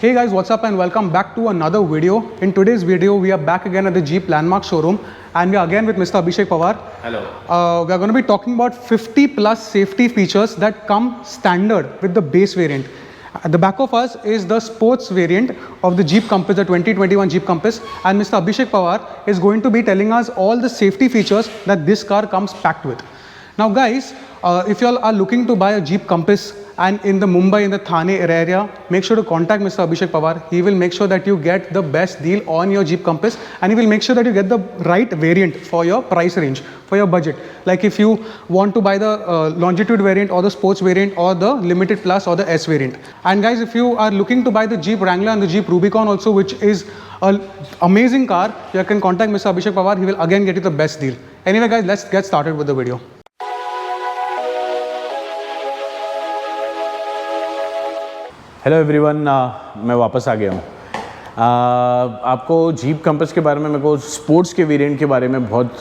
Hey guys, what's up and welcome back to another video. In today's video, we are back again at the Jeep Landmark showroom and we are again with Mr. Abhishek Pawar. Hello. We are going to be talking about 50 plus safety features that come standard with the base variant. At the back of us is the sports variant of the Jeep Compass, the 2021 Jeep Compass, and Mr. Abhishek Pawar is going to be telling us all the safety features that this car comes packed with. Now guys, if you all are looking to buy a Jeep Compass and in the Mumbai, in the Thane area, make sure to contact Mr. Abhishek Pawar. He will make sure that you get the best deal on your Jeep Compass and he will make sure that you get the right variant for your price range, for your budget. Like if you want to buy the Longitude variant or the Sports variant or the Limited Plus or the S variant. And guys, if you are looking to buy the Jeep Wrangler and the Jeep Rubicon also, which is an amazing car, you can contact Mr. Abhishek Pawar. He will again get you the best deal. Anyway guys, let's get started with the video. Hello everyone, मैं वापस आ गया हूँ। आपको jeep compass के बारे में, मेरे को स्पोर्ट्स के वेरिएंट के बारे में बहुत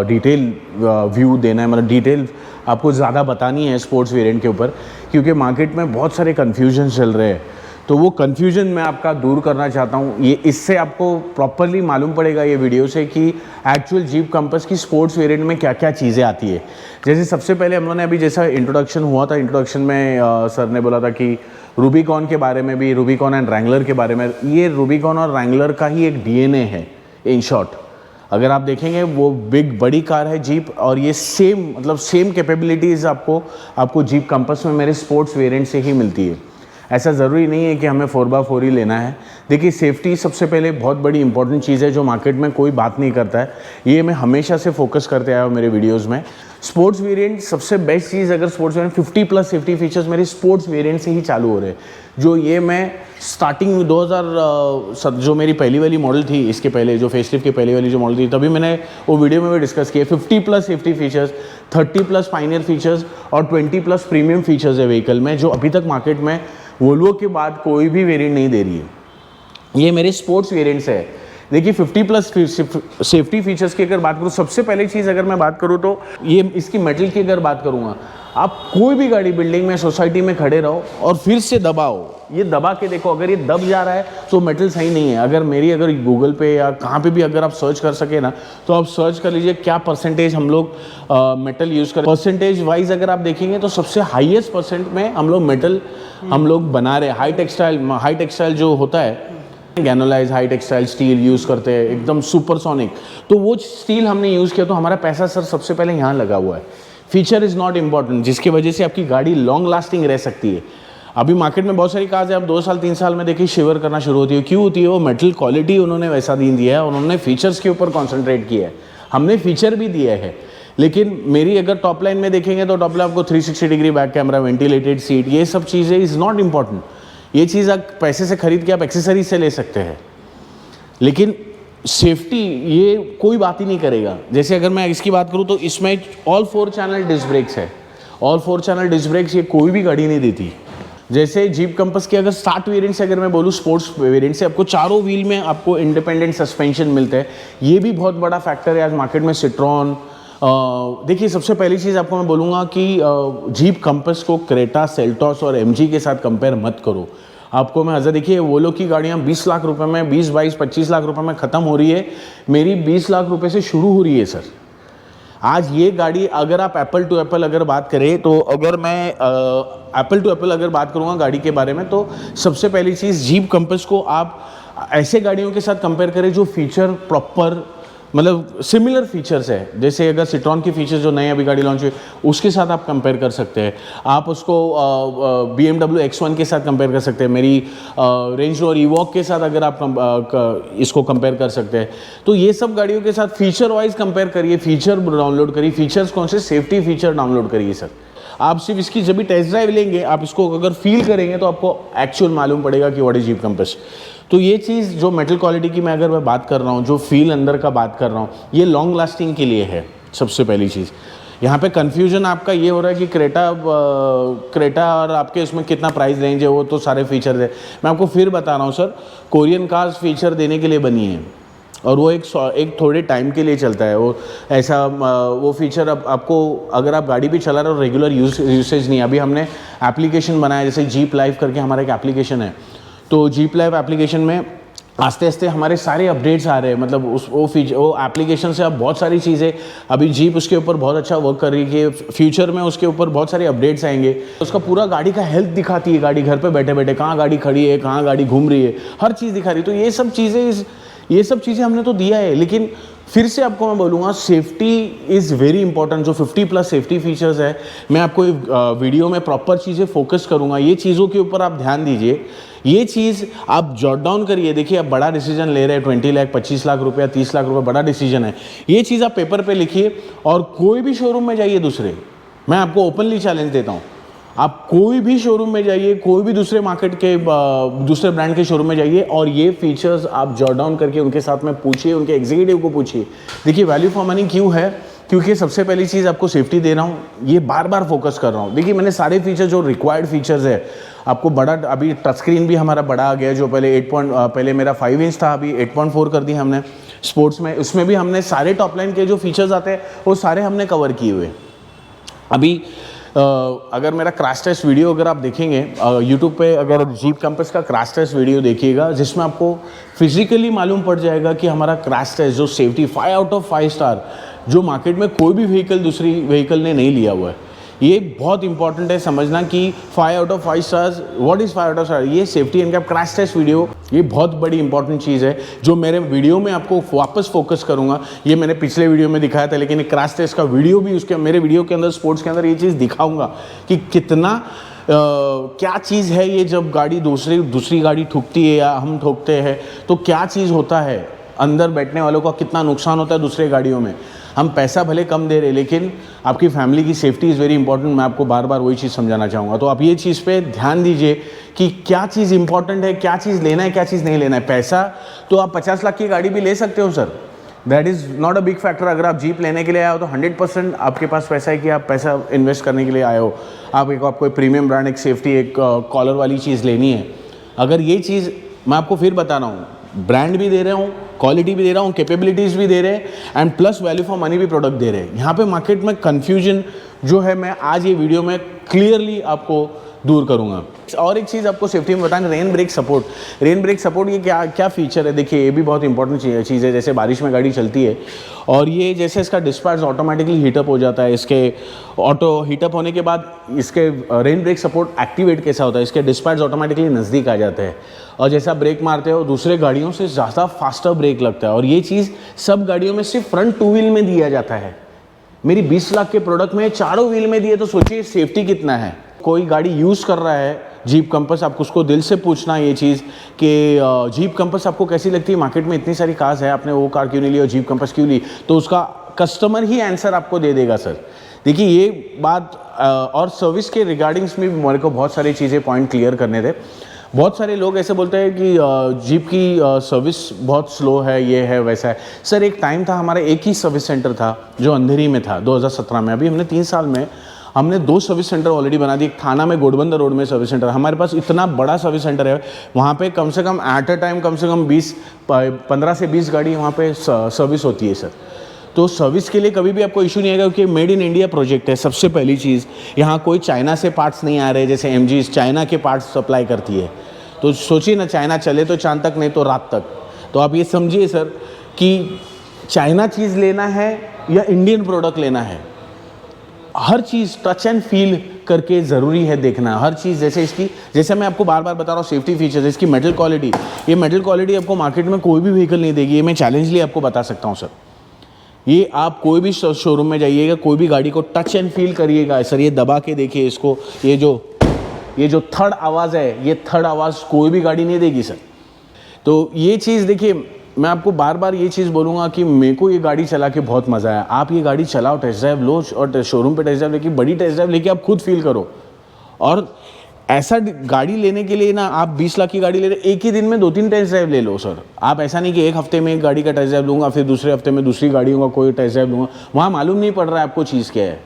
डिटेल व्यू देना है, मतलब डिटेल आपको ज़्यादा बतानी है स्पोर्ट्स वेरिएंट के ऊपर, क्योंकि मार्केट में बहुत सारे कन्फ्यूजन चल रहे हैं। तो वो कन्फ्यूजन मैं आपका दूर करना चाहता हूँ। ये इससे आपको प्रॉपरली मालूम पड़ेगा ये वीडियो से कि एक्चुअल जीप कंपस की स्पोर्ट्स वेरिएंट में क्या क्या चीज़ें आती है। जैसे सबसे पहले हम लोगों ने अभी जैसा इंट्रोडक्शन हुआ था, इंट्रोडक्शन में सर ने बोला था कि रूबिकॉन के बारे में भी, रूबिकॉन एंड रैंगलर के बारे में, ये रूबिकॉन और रैंगलर का ही एक डीएनए है इन शॉर्ट। अगर आप देखेंगे वो बड़ी कार है जीप, और ये सेम कैपेबिलिटीज़ आपको जीप कंपस में मेरे स्पोर्ट्स वेरिएंट से ही मिलती है। ऐसा ज़रूरी नहीं है कि हमें 4x4 ही लेना है। देखिए, सेफ्टी सबसे पहले बहुत बड़ी इंपॉर्टेंट चीज़ है जो मार्केट में कोई बात नहीं करता है। ये मैं हमेशा से फोकस करते आया हूँ मेरे वीडियोस में। स्पोर्ट्स वेरिएंट सबसे बेस्ट चीज़, अगर sports variant 50 plus safety features मेरे स्पोर्ट्स वेरिएंट से ही चालू हो रहे हैं। जो ये मैं स्टार्टिंग में 2000 जो मेरी पहली वाली मॉडल थी, इसके पहले जो फेसलिफ्ट की पहली वाली जो मॉडल थी, तभी मैंने वो वीडियो में भी डिस्कस किया। 50 plus safety features, 30 plus Pioneer features और 20 प्लस प्रीमियम फीचर्स है व्हीकल में, जो अभी तक मार्केट में वोल्वो के बाद कोई भी वेरिएंट नहीं दे रही है। ये मेरे स्पोर्ट्स वेरिएंट्स है। देखिए, 50 प्लस सेफ्टी फीचर्स की अगर बात करूँ, सबसे पहली चीज़ अगर मैं बात करूँ तो ये इसकी मेटल की अगर बात करूँगा, आप कोई भी गाड़ी बिल्डिंग में, सोसाइटी में खड़े रहो और फिर से दबाओ, ये दबा के देखो, अगर ये दब जा रहा है तो मेटल सही नहीं है। अगर गूगल पे या कहाँ पे भी अगर आप सर्च कर सके ना, तो आप सर्च कर लीजिए क्या परसेंटेज हम लोग मेटल यूज़ करें। परसेंटेज वाइज अगर आप देखेंगे तो सबसे हाईएस्ट परसेंट में हम लोग मेटल बना रहे हैं। हाई टेक्सटाइल जो होता है, गैनोलाइज हाई टेक्सटाइल स्टील यूज़ करते हैं, एकदम सुपरसोनिक, तो वो स्टील हमने यूज़ किया। तो हमारा पैसा सर सबसे पहले यहाँ लगा हुआ है। फीचर इज़ नॉट इम्पॉर्टेंट, जिसकी वजह से आपकी गाड़ी लॉन्ग लास्टिंग रह सकती है। अभी मार्केट में बहुत सारी कार्स है, आप 2 साल 3 साल में देखिए शिवर करना शुरू होती है। क्यों होती है? वो मेटल क्वालिटी उन्होंने वैसा दे दिया है, उन्होंने फीचर्स के ऊपर कॉन्सेंट्रेट किया है। हमने फीचर भी दिया है, लेकिन मेरी अगर टॉप लाइन में देखेंगे तो टॉप लाइन आपको 360 degree back camera, ventilated seat, ये सब चीज़ें इज़ नॉट इम्पॉर्टेंट। ये चीज़ आप पैसे से खरीद के आप एक्सेसरीज से ले सकते हैं, लेकिन सेफ्टी ये कोई बात ही नहीं करेगा। जैसे अगर मैं इसकी बात करूँ तो इसमें ऑल 4 चैनल डिस्क ब्रेक्स है। ऑल 4 चैनल डिस्क ब्रेक्स ये कोई भी गाड़ी नहीं देती। जैसे जीप कंपस के अगर स्टार्ट वेरिएंट से अगर मैं बोलूँ, स्पोर्ट्स वेरिएंट से आपको चारों व्हील में आपको इंडिपेंडेंट सस्पेंशन मिलते हैं। ये भी बहुत बड़ा फैक्टर है आज मार्केट में। सिट्रॉन, देखिए, सबसे पहली चीज़ आपको मैं बोलूँगा कि जीप कंपस को क्रेटा, सेल्टॉस और एमजी के साथ कंपेयर मत करो। आपको मैं हज़र, देखिए, वो लोग की गाड़ियाँ 20 लाख रुपए में, 20, 22, 25 लाख रुपए में ख़त्म हो रही है। मेरी 20 लाख रुपए से शुरू हो रही है सर। आज ये गाड़ी अगर आप एप्पल टू एप्पल अगर बात करें, तो अगर मैं एप्पल टू एप्पल अगर बात करूँगा गाड़ी के बारे में, तो सबसे पहली चीज़ जीप कंपस को आप ऐसे गाड़ियों के साथ कंपेयर करें जो फीचर प्रॉपर, मतलब सिमिलर फीचर्स है। जैसे अगर सिट्रॉन की फीचर्स जो नई अभी गाड़ी लॉन्च हुई, उसके साथ आप कंपेयर कर सकते हैं। आप उसको BMW X1 के साथ कंपेयर कर सकते हैं। मेरी रेंज रोवर इवॉक के साथ अगर आप इसको कंपेयर कर सकते हैं, तो ये सब गाड़ियों के साथ फीचर वाइज कंपेयर करिए, फीचर डाउनलोड करिए। फीचर्स कौन से? सेफ्टी फीचर डाउनलोड करिए सर। आप सिर्फ इसकी जब भी टेस्ट ड्राइव लेंगे, आप इसको अगर फील करेंगे तो आपको एक्चुअल मालूम पड़ेगा कि व्हाट इज जीप कंपस। तो ये चीज़ जो मेटल क्वालिटी की मैं अगर बात कर रहा हूँ, जो फील अंदर का बात कर रहा हूँ, ये लॉन्ग लास्टिंग के लिए है। सबसे पहली चीज़ यहाँ पे कन्फ्यूजन आपका ये हो रहा है कि क्रेटा और आपके उसमें कितना प्राइस रेंज है, वो तो सारे फीचर्स है। मैं आपको फिर बता रहा हूँ सर, कोरियन कार्स फीचर देने के लिए बनी है और वो एक थोड़े टाइम के लिए चलता है। वो फीचर अब आपको अगर आप गाड़ी भी चला रहे हो, रेगुलर यूसेज नहीं। अभी हमने एप्लीकेशन बनाया, जैसे जीप लाइव करके हमारा एक एप्लीकेशन है, तो जीप लाइव एप्लीकेशन में आस्ते आस्ते हमारे सारे अपडेट्स आ रहे हैं, मतलब वो एप्लीकेशन से अब बहुत सारी चीज़ें, अभी जीप उसके ऊपर बहुत अच्छा वर्क कर रही है, फ्यूचर में उसके ऊपर बहुत सारे अपडेट्स आएंगे। उसका पूरा गाड़ी का हेल्थ दिखाती है, गाड़ी घर पे बैठे बैठे कहाँ गाड़ी खड़ी है, कहाँ गाड़ी घूम रही है, हर चीज़ दिखा रही है। तो ये सब चीज़ें हमने तो दिया है, लेकिन फिर से आपको मैं बोलूँगा सेफ्टी इज़ वेरी इंपॉर्टेंट। जो 50+ सेफ्टी फीचर्स है, मैं आपको वीडियो में प्रॉपर चीज़ें फोकस करूँगा, ये चीज़ों के ऊपर आप ध्यान दीजिए। ये चीज़ आप जॉट डाउन करिए। देखिए आप बड़ा डिसीजन ले रहे हैं, 20 लाख 25 लाख रुपया 30 लाख रुपया बड़ा डिसीजन है। ये चीज़ आप पेपर पे लिखिए और कोई भी शोरूम में जाइए दूसरे, मैं आपको ओपनली चैलेंज देता हूँ, आप कोई भी शोरूम में जाइए, कोई भी दूसरे मार्केट के दूसरे ब्रांड के शोरूम में जाइए और ये फीचर्स आप जॉट डाउन करके उनके साथ में पूछिए, उनके एग्जीक्यूटिव को पूछिए। देखिए वैल्यू फॉर मनी क्यों है, क्योंकि सबसे पहली चीज़ आपको सेफ्टी दे रहा हूँ, ये बार बार फोकस कर रहा हूँ। देखिए मैंने सारे फीचर जो रिक्वायर्ड फीचर्स है आपको बड़ा, अभी टच स्क्रीन भी हमारा बड़ा आ गया, जो पहले मेरा 5 इंच था, अभी 8.4 कर दी हमने स्पोर्ट्स में। उसमें भी हमने सारे टॉप लाइन के जो फीचर्स आते हैं वो सारे हमने कवर किए हुए। अभी अगर मेरा क्रैश टेस्ट वीडियो अगर आप देखेंगे यूट्यूब पे, अगर जीप कंपस का क्रैश टेस्ट वीडियो देखिएगा, जिसमें आपको फिजिकली मालूम पड़ जाएगा कि हमारा क्रैश टेस्ट जो सेफ्टी 5 आउट ऑफ 5 स्टार, जो मार्केट में कोई भी व्हीकल दूसरी व्हीकल ने नहीं लिया हुआ है। ये बहुत इंपॉर्टेंट है समझना कि 5 out of 5 stars, what is 5 out of star, ये safety and cap crash test video, ये बहुत बड़ी इंपॉर्टेंट चीज़ है जो मेरे वीडियो में आपको वापस फोकस करूंगा। ये मैंने पिछले वीडियो में दिखाया था, लेकिन क्रैश टेस्ट का वीडियो भी उसके मेरे वीडियो के अंदर, स्पोर्ट्स के अंदर ये चीज़ दिखाऊंगा कि कितना क्या चीज़ है ये, जब गाड़ी दूसरी गाड़ी ठुकती है या हम ठोकते हैं तो क्या चीज़ होता है, अंदर बैठने वालों का कितना नुकसान होता है दूसरे गाड़ियों में। हम पैसा भले कम दे रहे, लेकिन आपकी फैमिली की सेफ्टी इज़ वेरी इंपॉर्टेंट। मैं आपको बार बार वही चीज़ समझाना चाहूँगा। तो आप ये चीज़ पे ध्यान दीजिए कि क्या चीज़ इंपॉर्टेंट है, क्या चीज़ लेना है, क्या चीज़ नहीं लेना है। पैसा तो आप 50 लाख की गाड़ी भी ले सकते हो sir, that is not a big factor. अगर आप जीप लेने के लिए आए हो तो 100% आपके पास पैसा है कि आप पैसा इन्वेस्ट करने के लिए आए हो। आपको कोई प्रीमियम ब्रांड, एक सेफ्टी, एक कॉलर वाली चीज़ लेनी है। अगर ये चीज़ मैं आपको फिर बता रहा हूँ, ब्रांड भी दे रहा हूँ, क्वालिटी भी दे रहा हूँ, कैपेबिलिटीज़ भी दे रहे हैं, and plus value for money भी प्रोडक्ट दे रहे हैं। यहाँ पे मार्केट में कन्फ्यूजन जो है, मैं आज ये वीडियो में क्लियरली आपको दूर करूँगा। और एक चीज़ आपको सेफ्टी में बताएं, rain brake support. Rain brake support ये क्या फीचर है, देखिए ये भी बहुत इंपॉर्टेंट चीज़ है। जैसे बारिश में गाड़ी चलती है और ये जैसे इसका डिस्पैच ऑटोमेटिकली हीटअप हो जाता है, इसके ऑटो हीटअप होने के बाद इसके रेन ब्रेक सपोर्ट एक्टिवेट कैसा होता है, इसके डिस्पैच ऑटोमेटिकली नज़दीक आ जाते हैं और जैसे आप ब्रेक मारते हो दूसरे गाड़ियों से ज़्यादा फास्टर ब्रेक लगता है। और ये चीज़ सब गाड़ियों में सिर्फ फ्रंट 2 व्हील में दिया जाता है। मेरी 20 लाख के प्रोडक्ट में चारों व्हील में दिए, तो सोचिए सेफ्टी कितना है। कोई गाड़ी यूज़ कर रहा है जीप कंपस, आपको उसको दिल से पूछना ये चीज़ कि जीप कंपस आपको कैसी लगती है, मार्केट में इतनी सारी कार्स है, आपने वो कार क्यों नहीं ली और जीप कंपस क्यों ली, तो उसका कस्टमर ही आंसर आपको दे देगा सर। देखिए ये बात और सर्विस के रिगार्डिंग्स में मेरे को बहुत सारी चीज़ें पॉइंट क्लियर करने थे। बहुत सारे लोग ऐसे बोलते हैं कि जीप की सर्विस बहुत स्लो है, ये है वैसा है। सर एक टाइम था हमारा एक ही सर्विस सेंटर था जो अंधेरी में था 2017 में। अभी हमने 3 साल में हमने 2 सर्विस सेंटर ऑलरेडी बना दिए। थाना में गोडबंदर रोड में सर्विस सेंटर, हमारे पास इतना बड़ा सर्विस सेंटर है, वहाँ पे कम से कम एट अ टाइम कम से कम 15 से 20 गाड़ी वहाँ पे सर्विस होती है सर। तो सर्विस के लिए कभी भी आपको इशू नहीं आएगा, क्योंकि मेड इन इंडिया प्रोजेक्ट है। सबसे पहली चीज़, यहाँ कोई चाइना से पार्ट्स नहीं आ रहे, जैसे MG चाइना के पार्ट्स सप्लाई करती है। तो सोचिए ना, चाइना चले तो चांद तक, नहीं तो रात तक। तो आप ये समझिए सर कि चाइना चीज़ लेना है या इंडियन प्रोडक्ट लेना है, हर चीज़ टच एंड फील करके ज़रूरी है देखना। हर चीज़ जैसे मैं आपको बार बार बता रहा हूँ, सेफ्टी फीचर्स, इसकी मेटल क्वालिटी, ये मेटल क्वालिटी आपको मार्केट में कोई भी व्हीकल नहीं देगी। ये मैं चैलेंजली आपको बता सकता हूँ सर। ये आप कोई भी शोरूम में जाइएगा, कोई भी गाड़ी को टच एंड फील करिएगा सर, ये दबा के देखिए इसको, ये जो थर्ड आवाज़ है, ये थर्ड आवाज़ कोई भी गाड़ी नहीं देगी सर। तो ये चीज़ देखिए, मैं आपको बार बार ये चीज़ बोलूँगा कि मेरे को ये गाड़ी चला के बहुत मज़ा आया। आप ये गाड़ी चलाओ, टेस्ट ड्राइव लो, और शोरूम पे टेस्ट ड्राइव लेके, बड़ी टेस्ट ड्राइव लेके आप खुद फील करो। और ऐसा गाड़ी लेने के लिए ना, आप 20 लाख की गाड़ी ले रहे, एक ही दिन में 2-3 टेस्ट ड्राइव ले लो सर। आप ऐसा नहीं कि एक हफ्ते में एक गाड़ी का टेस्ट ड्राइव लूँगा, फिर दूसरे हफ्ते में दूसरी गाड़ियों का कोई टेस्ट ड्राइव लूँगा, वहाँ मालूम नहीं पड़ रहा है आपको चीज़ क्या है।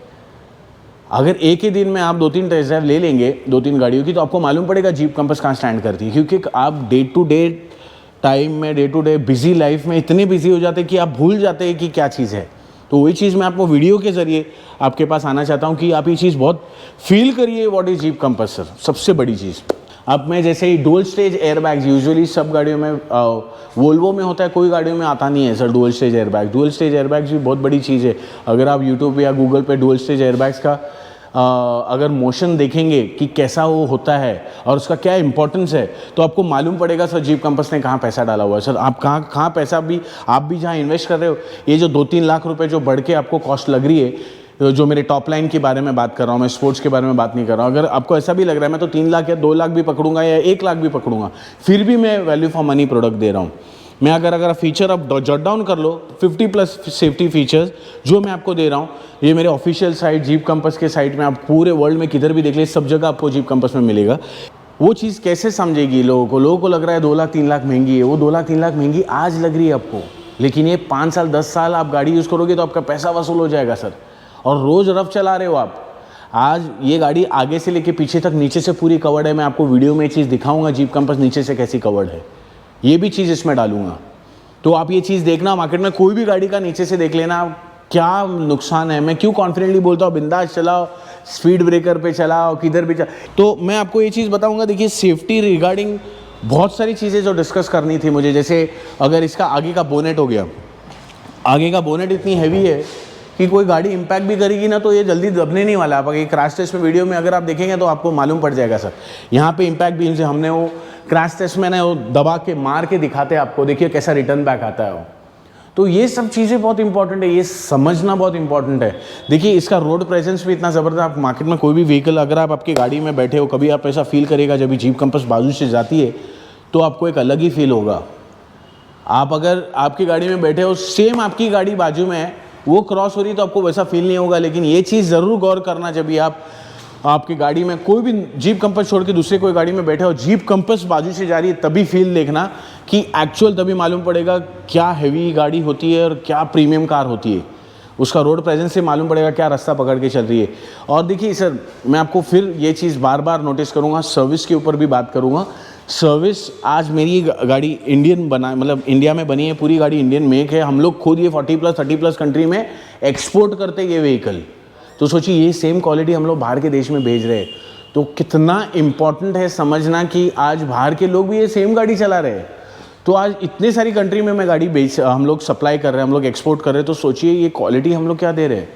अगर एक ही दिन में आप 2-3 टेस्ट ड्राइव ले लेंगे 2-3 गाड़ियों की, तो आपको मालूम पड़ेगा जीप कंपस कहाँ स्टैंड करती है। क्योंकि आप डे टू डे टाइम में, day to day busy life में इतने बिजी हो जाते हैं कि आप भूल जाते हैं कि क्या चीज़ है। तो वही चीज़ मैं आपको वीडियो के ज़रिए आपके पास आना चाहता हूँ कि आप ये चीज़ बहुत फील करिए, what is jeep compass sir. सबसे बड़ी चीज़ अब मैं जैसे ही डुअल स्टेज एयरबैग्स यूजुअली सब गाड़ियों में वोल्वो में होता है, कोई गाड़ियों में आता नहीं है sir dual stage airbag. Dual stage airbags भी बहुत बड़ी चीज़ है। अगर आप यूट्यूब या गूगल पे डुअल स्टेज एयरबैग्स का अगर मोशन देखेंगे कि कैसा वो होता है और उसका क्या इंपॉर्टेंस है, तो आपको मालूम पड़ेगा सर जीप कंपस ने कहाँ पैसा डाला हुआ है। सर आप कहाँ पैसा भी आप भी जहाँ इन्वेस्ट कर रहे हो, ये जो 2-3 लाख रुपए जो बढ़ के आपको कॉस्ट लग रही है, जो मेरे टॉप लाइन के बारे में बात कर रहा हूँ, मैं स्पोर्ट्स के बारे में बात नहीं कर रहा हूँ। अगर आपको ऐसा भी लग रहा है मैं तो 3 लाख या 2 लाख भी पकड़ूंगा या 1 लाख भी पकड़ूंगा, फिर भी मैं वैल्यू फॉर मनी प्रोडक्ट दे रहा हूँ। मैं अगर फीचर आप जट डाउन कर लो, 50+ सेफ्टी फीचर्स जो मैं आपको दे रहा हूँ, ये मेरे ऑफिशियल साइट जीप कंपस के साइट में आप पूरे वर्ल्ड में किधर भी देख ले, सब जगह आपको जीप कंपस में मिलेगा। वो चीज़ कैसे समझेगी लोगों को लग रहा है 2 लाख 3 लाख महंगी है, वो 2 लाख 3 लाख महंगी आज लग रही है आपको, लेकिन ये 5 साल 10 साल आप गाड़ी यूज़ करोगे तो आपका पैसा वसूल हो जाएगा सर। और रोज़ रफ चला रहे हो आप। आज ये गाड़ी आगे से लेके पीछे तक नीचे से पूरी कवर्ड है। मैं आपको वीडियो में ये चीज़ दिखाऊंगा जीप कंपस नीचे से कैसी कवर्ड है, ये भी चीज़ इसमें डालूंगा। तो आप ये चीज़ देखना, मार्केट में कोई भी गाड़ी का नीचे से देख लेना क्या नुकसान है। मैं क्यों कॉन्फिडेंटली बोलता हूँ बिंदास चलाओ, स्पीड ब्रेकर पे चलाओ, किधर भी तो मैं आपको ये चीज़ बताऊंगा। देखिए सेफ्टी रिगार्डिंग बहुत सारी चीज़ें जो डिस्कस करनी थी मुझे, जैसे अगर इसका आगे का बोनेट हो गया, आगे का बोनेट इतनी हैवी है कि कोई गाड़ी इम्पैक्ट भी करेगी ना तो ये जल्दी दबने नहीं वाला। आप अगर क्रैश टेस्ट में वीडियो में अगर आप देखेंगे तो आपको मालूम पड़ जाएगा सर। यहाँ पे इम्पैक्ट बीम से हमने वो क्रैश टेस्ट में ना वो दबा के मार के दिखाते हैं आपको, देखिए कैसा रिटर्न बैक आता है वो। तो ये सब चीज़ें बहुत इंपॉर्टेंट है, ये समझना बहुत इंपॉर्टेंट है। देखिए इसका रोड प्रेजेंस भी इतना ज़बरदस्त। आप मार्केट में कोई भी व्हीकल अगर आप आपकी गाड़ी में बैठे हो, कभी आप ऐसा फील करेगा जब भी जीप कंपस बाजू से जाती है तो आपको एक अलग ही फील होगा। आप अगर आपकी गाड़ी में बैठे हो, सेम आपकी गाड़ी बाजू में है, वो क्रॉस हो रही तो आपको वैसा फील नहीं होगा। लेकिन ये चीज़ ज़रूर गौर करना, जब भी आप आपकी गाड़ी में कोई भी जीप कंपस छोड़ के दूसरे कोई गाड़ी में बैठे हो, जीप कंपस बाजू से जा रही है, तभी फील देखना कि एक्चुअल, तभी मालूम पड़ेगा क्या हैवी गाड़ी होती है और क्या प्रीमियम कार होती है। उसका रोड प्रेजेंस से मालूम पड़ेगा क्या रास्ता पकड़ के चल रही है। और देखिए सर, मैं आपको फिर ये चीज़ बार बार नोटिस करूँगा, सर्विस के ऊपर भी बात करूँगा। सर्विस, आज मेरी गाड़ी इंडियन बना, मतलब इंडिया में बनी है, पूरी गाड़ी इंडियन मेक है। हम लोग खुद ये 40+ 30+ कंट्री में एक्सपोर्ट करते हैं ये व्हीकल। तो सोचिए ये सेम क्वालिटी हम लोग बाहर के देश में भेज रहे हैं, तो कितना इम्पॉर्टेंट है समझना कि आज बाहर के लोग भी ये सेम गाड़ी चला रहे हैं। तो आज इतने सारी कंट्री में मैं गाड़ी हम लोग सप्लाई कर रहे हैं, हम लोग एक्सपोर्ट कर रहे हैं। तो सोचिए ये क्वालिटी हम लोग क्या दे रहे हैं।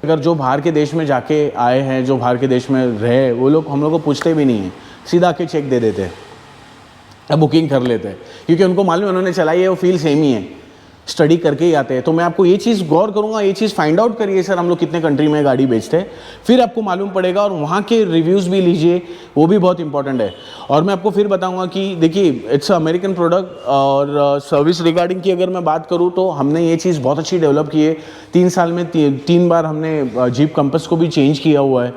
अगर जो बाहर के देश में जाके आए हैं, जो बाहर के देश में रहे, वो लोग हम लोग को पूछते भी नहीं हैं, सीधा आके चेक दे देते हैं, बुकिंग कर लेते हैं, क्योंकि उनको मालूम है उन्होंने चलाई है, वो फील सेम ही है, स्टडी करके ही आते हैं। तो मैं आपको ये चीज़ गौर करूँगा, ये चीज़ फाइंड आउट करिए सर हम लोग कितने कंट्री में गाड़ी बेचते हैं, फिर आपको मालूम पड़ेगा। और वहाँ के रिव्यूज़ भी लीजिए, वो भी बहुत इंपॉर्टेंट है। और मैं आपको फिर बताऊँगा कि देखिए इट्स अमेरिकन प्रोडक्ट। और सर्विस रिगार्डिंग की अगर मैं बात करूँ तो हमने ये चीज़ बहुत अच्छी डेवलप की है। 3 साल में 3 बार हमने जीप कंपस को भी चेंज किया हुआ है।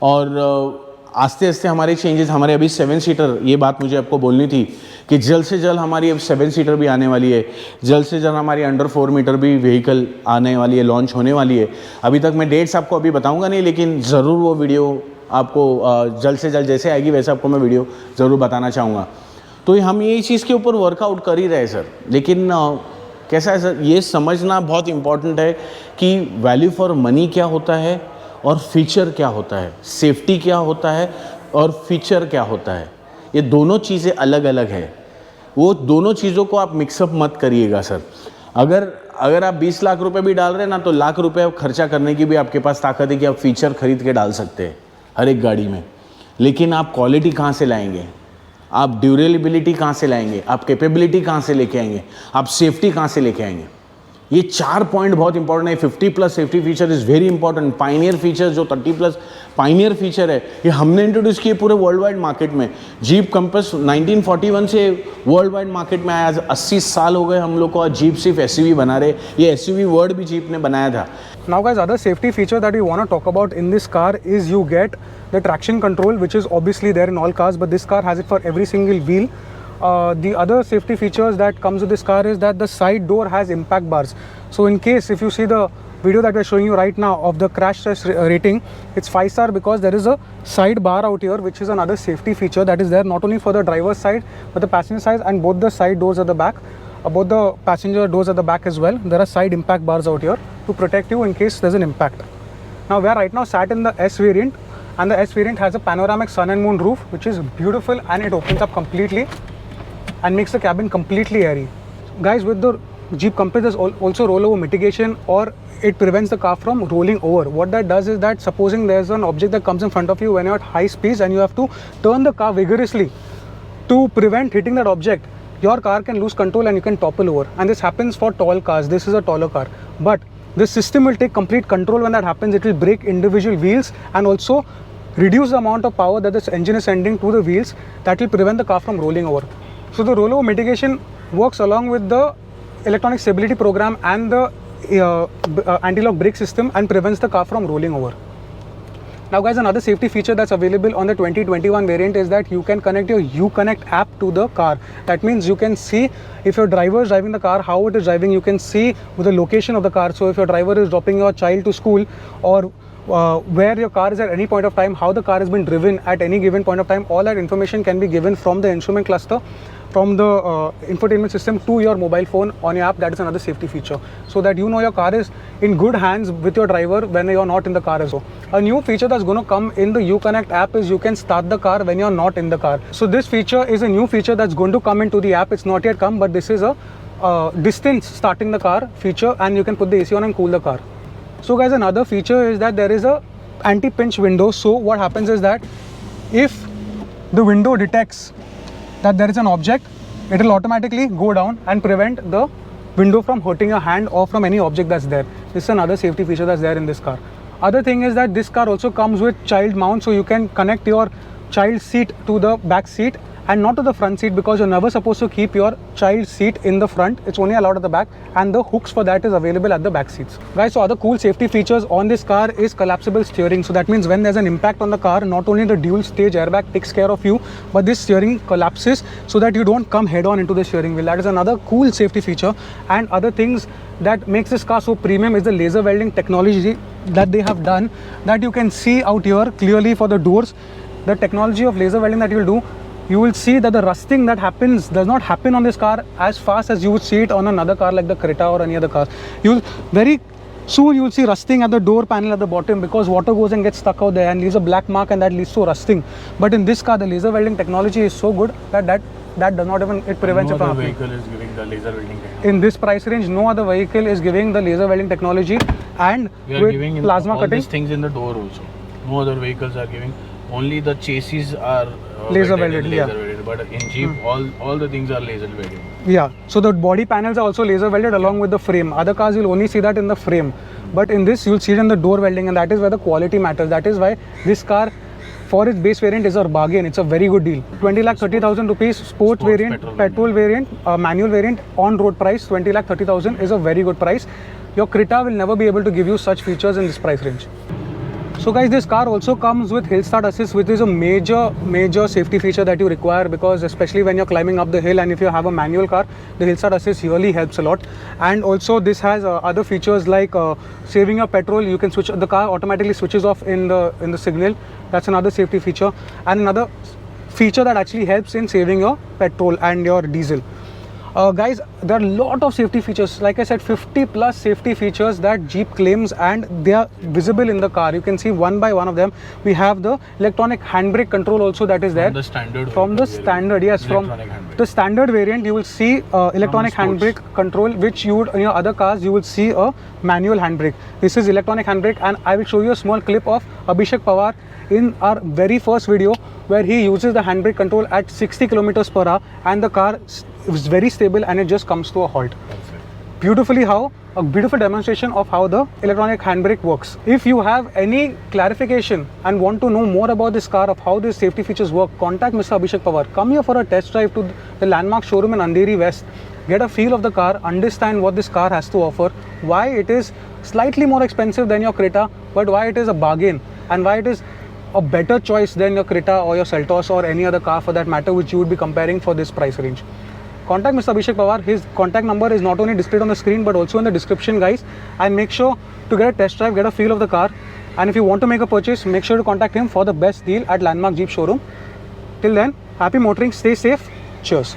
और आस्ते आस्ते हमारे चेंजेस, हमारे अभी 7 सीटर, ये बात मुझे आपको बोलनी थी कि जल्द से जल्द हमारी अब 7 सीटर भी आने वाली है। जल्द से जल्द हमारी अंडर 4 मीटर भी व्हीकल आने वाली है, लॉन्च होने वाली है। अभी तक मैं डेट्स आपको अभी बताऊंगा नहीं, लेकिन ज़रूर वो वीडियो आपको जल्द से जल्द जैसे आएगी वैसे आपको मैं वीडियो ज़रूर बताना चाहूँगा। तो हम ये चीज़ के ऊपर वर्कआउट कर ही रहे सर। लेकिन कैसा है सर, ये समझना बहुत इम्पॉर्टेंट है कि वैल्यू फॉर मनी क्या होता है और फीचर क्या होता है, सेफ्टी क्या होता है और फीचर क्या होता है। ये दोनों चीज़ें अलग अलग है। वो दोनों चीज़ों को आप मिक्सअप मत करिएगा सर। अगर आप 20 लाख रुपए भी डाल रहे हैं ना, तो लाख रुपए खर्चा करने की भी आपके पास ताकत है कि आप फीचर खरीद के डाल सकते हैं हर एक गाड़ी में। लेकिन आप क्वालिटी कहाँ से लाएंगे, आप ड्यूरेबिलिटी कहाँ से लाएंगे, आप कैपेबिलिटी कहाँ से लेके आएंगे, आप सेफ्टी कहाँ से लेके आएंगे। ये 4 पॉइंट बहुत इंपॉर्टेंट है। 50+ safety feature is very important. Pioneer feature जो 30+ पाइनियर फीचर है, ये हमने इंट्रोड्यूस किए पूरे वर्ल्ड वाइड मार्केट में। जीप कंपस 1941 से वर्ल्ड वाइड मार्केट में आया। आज 80 साल हो गए हम लोग को। आज जीप सिर्फ SUV बना रहे। ये SUV वर्ड भी जीप ने बनाया था। Now guys, other safety feature that we want to talk about in this car is you get the traction control, which is obviously there in all cars, but this car has it for every single wheel. The other safety features that comes with this car is that the side door has impact bars. So in case if you see the video that we're showing you right now of the crash test rating, it's 5-star because there is a side bar out here, which is another safety feature that is there not only for the driver's side but the passenger side, and both the side doors at the back, both the passenger doors at the back as well. There are side impact bars out here to protect you in case there's an impact. Now we are right now sat in the S variant, and the S variant has a panoramic sun and moon roof, which is beautiful, and it opens up completely and makes the cabin completely airy. Guys, with the Jeep Compass, there's also rollover mitigation, or it prevents the car from rolling over. What that does is that, supposing there's an object that comes in front of you when you're at high speeds and you have to turn the car vigorously to prevent hitting that object, your car can lose control and you can topple over. And this happens for tall cars. This is a taller car, but the system will take complete control when that happens. It will break individual wheels and also reduce the amount of power that this engine is sending to the wheels. That will prevent the car from rolling over. So the rollover mitigation works along with the electronic stability program and the anti-lock brake system and prevents the car from rolling over. Now guys, another safety feature that's available on the 2021 variant is that you can connect your Uconnect app to the car. That means you can see if your driver is driving the car, how it is driving. You can see the location of the car. So if your driver is dropping your child to school, or where your car is at any point of time, how the car has been driven at any given point of time, all that information can be given from the instrument cluster, from the infotainment system to your mobile phone on your app. That is another safety feature, so that you know your car is in good hands with your driver when you're not in the car as well. A new feature that's going to come in the Uconnect app is you can start the car when you're not in the car. So this feature is a new feature that's going to come into the app. It's not yet come, but this is a distance starting the car feature, and you can put the AC on and cool the car. So guys, another feature is that there is a anti-pinch window. So what happens is that if the window detects that there is an object, it will automatically go down and prevent the window from hurting your hand or from any object that's there. This is another safety feature that's there in this car. Other thing is that this car also comes with child mount, so you can connect your child seat to the back seat and not to the front seat, because you're never supposed to keep your child seat in the front. It's only allowed at the back, and the hooks for that is available at the back seats. Guys, so other cool safety features on this car is collapsible steering. So that means when there's an impact on the car, not only the dual stage airbag takes care of you, but this steering collapses so that you don't come head on into the steering wheel. That is another cool safety feature. And other things that makes this car so premium is the laser welding technology that they have done, that you can see out here clearly for the doors. The technology of laser welding that you will do, you will see that the rusting that happens does not happen on this car as fast as you would see it on another car like the Creta or any other car. Very soon you will see rusting at the door panel at the bottom, because water goes and gets stuck out there and leaves a black mark, and that leads to rusting. But in this car, the laser welding technology is so good that does not even, it prevents it from happening. No other vehicle is giving the laser welding technology. In this price range, no other vehicle is giving the laser welding technology, and we are with giving plasma all cutting. these things in the door also. No other vehicles are giving. Only the chassis are laser welded, yeah. But in Jeep, all the things are laser welded. Yeah, so the body panels are also laser welded along with the frame. Other cars you'll only see that in the frame, but in this you'll see it in the door welding, and that is where the quality matters. That is why this car, for its base variant, is a bargain. It's a very good deal. 20,30,000 rupees sports variant, petrol variant, manual variant, on road price 20,30,000 is a very good price. Your Creta will never be able to give you such features in this price range. So guys, this car also comes with hill start assist, which is a major safety feature that you require, because especially when you're climbing up the hill, and if you have a manual car, the hill start assist really helps a lot. And also this has other features like saving your petrol. You can switch, the car automatically switches off in the signal. That's another safety feature, and another feature that actually helps in saving your petrol and your diesel. Guys, there are a lot of safety features. Like I said, 50 plus safety features that Jeep claims, and they are visible in the car. You can see one by one of them. We have the electronic handbrake control also that is there. From the standard. From the standard, yes. From the standard variant, you will see electronic handbrake control, which you would, in your other cars, you will see a manual handbrake. This is electronic handbrake, and I will show you a small clip of Abhishek Pawar in our very first video, where he uses the handbrake control at 60 kilometers per hour, and the car is very stable and it just comes to a halt. Beautifully a beautiful demonstration of how the electronic handbrake works. If you have any clarification and want to know more about this car, of how these safety features work, contact Mr. Abhishek Pawar. Come here for a test drive to the Landmark showroom in Andheri West. Get a feel of the car, understand what this car has to offer, why it is slightly more expensive than your Creta, but why it is a bargain, and why it is a better choice than your Creta or your Seltos or any other car for that matter, which you would be comparing for this price range. Contact Mr. Abhishek Pawar. His contact number is not only displayed on the screen but also in the description, guys. And make sure to get a test drive, get a feel of the car. And if you want to make a purchase, make sure to contact him for the best deal at Landmark Jeep Showroom. Till then, happy motoring, stay safe, cheers.